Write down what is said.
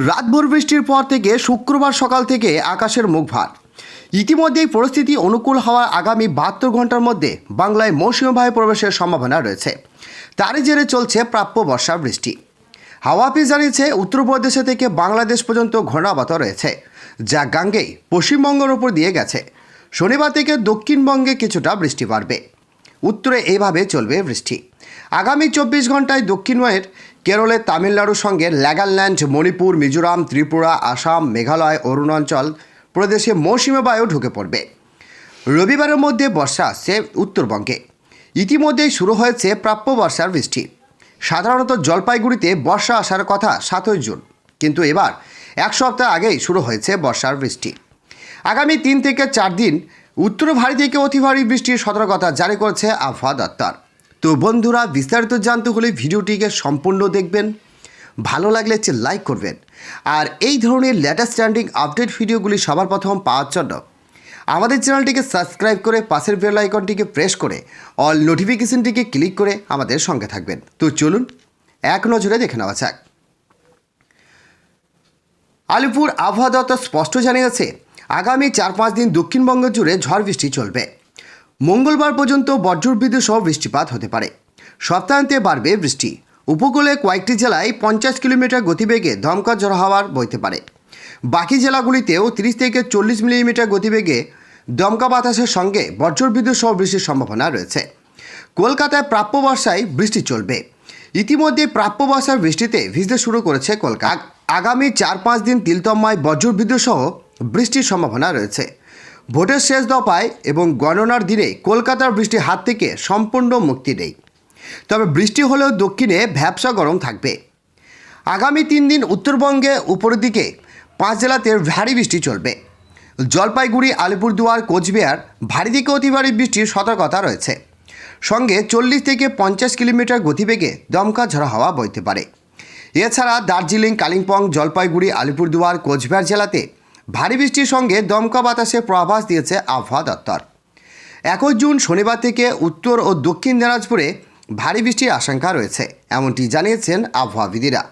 রাতভর বৃষ্টির পর থেকে শুক্রবার সকাল থেকে আকাশের মুখ ভার। ইতিমধ্যেই পরিস্থিতি অনুকূল হওয়া আগামী 72 ঘন্টার মধ্যে বাংলায় মৌসুমী বায়ু প্রবেশের সম্ভাবনা রয়েছে। তারই জেরে চলছে প্রাপ্য বর্ষা বৃষ্টি। হাওয়া অফিস জানিয়েছে উত্তরপ্রদেশ থেকে বাংলাদেশ পর্যন্ত ঘূর্ণাবর্ত রয়েছে, যা গাঙ্গেয় পশ্চিমবঙ্গের উপর দিয়ে গেছে। শনিবার থেকে দক্ষিণবঙ্গে কিছুটা বৃষ্টি বাড়বে। উত্তরে এইভাবে চলবে বৃষ্টি। আগামী 24 ঘন্টায় দক্ষিণবঙ্গের কেরলে, তামিলনাড়ুর সঙ্গে নাগাল্যান্ড, মণিপুর, মিজোরাম, ত্রিপুরা, আসাম, মেঘালয়, অরুণাচল প্রদেশে মৌসুমী বায়ু ঢুকে পড়বে। রবিবারের মধ্যে বর্ষা আসছে উত্তরবঙ্গে। ইতিমধ্যেই শুরু হয়েছে প্রাপ্য বর্ষার বৃষ্টি। সাধারণত জলপাইগুড়িতে বর্ষা আসার কথা 7 জুন, কিন্তু এবার এক সপ্তাহ আগেই শুরু হয়েছে বর্ষার বৃষ্টি। আগামী 3 থেকে 4 দিন উত্তর ভারী থেকে অতি ভারী বৃষ্টির সতর্কতা জারি করেছে আবহাওয়া দপ্তর। তো বন্ধুরা, বিস্তারিত জানতে হলে ভিডিওটিকে সম্পূর্ণ দেখবেন। ভালো লাগলে লাইক করবেন। আর এই ধরনের লেটেস্ট স্ট্যান্ডিং আপডেট ভিডিওগুলি সবার প্রথম পাওয়ার জন্য আমাদের চ্যানেলটিকে সাবস্ক্রাইব করে পাশের বেল আইকনটিকে প্রেস করে অল নোটিফিকেশনটিকে ক্লিক করে আমাদের সঙ্গে থাকবেন। তো চলুন এক নজরে দেখে নেওয়া যাক। আলিপুর আবহাওয়া দপ্তর স্পষ্ট জানিয়েছে, আগামী 4-5 দিন দক্ষিণবঙ্গ জুড়ে ঝড় বৃষ্টি চলবে। মঙ্গলবার পর্যন্ত বজ্রবিদ্যুৎ সহ বৃষ্টিপাত হতে পারে। সপ্তাহান্তে বাড়বে বৃষ্টি। উপকূলে কয়েকটি জেলায় 50 কিলোমিটার গতিবেগে দমকা ঝড়ো হাওয়া বইতে পারে। বাকি জেলাগুলিতেও 30 থেকে 40 মিলিমিটার গতিবেগে দমকা বাতাসের সঙ্গে বজ্রবিদ্যুৎ সহ বৃষ্টির সম্ভাবনা রয়েছে। কলকাতায় প্রাপ্য বর্ষায় বৃষ্টি চলবে। ইতিমধ্যে প্রাপ্য বর্ষার বৃষ্টিতে ভিজতে শুরু করেছে কলকাতা। আগামী 4-5 দিন তিলতম্মায় বজ্রবিদ্যুৎ সহ বৃষ্টির সম্ভাবনা রয়েছে। ভোটের শেষ দফায় এবং গণনার দিনে কলকাতার বৃষ্টির হাত থেকে সম্পূর্ণ মুক্তি নেই। তবে বৃষ্টি হলেও দক্ষিণে ভ্যাপসা গরম থাকবে। আগামী 3 দিন উত্তরবঙ্গে উপরের দিকে 5 জেলাতে ভারী বৃষ্টি চলবে। জলপাইগুড়ি, আলিপুরদুয়ার, কোচবিহার ভারী থেকে অতি ভারী বৃষ্টির সতর্কতা রয়েছে। সঙ্গে 40 থেকে 50 কিলোমিটার গতিবেগে দমকা ঝড়ো হাওয়া বইতে পারে। এছাড়া দার্জিলিং, কালিম্পং, জলপাইগুড়ি, আলিপুরদুয়ার, কোচবিহার জেলাতে ভারী বৃষ্টির সঙ্গে দমকা বাতাসের পূর্বাভাস দিয়েছে আবহাওয়া দপ্তর। 21 জুন শনিবার থেকে উত্তর ও দক্ষিণ দিনাজপুরে ভারী বৃষ্টির আশঙ্কা রয়েছে, এমনটি জানিয়েছেন আবহাওয়াবিদেরা।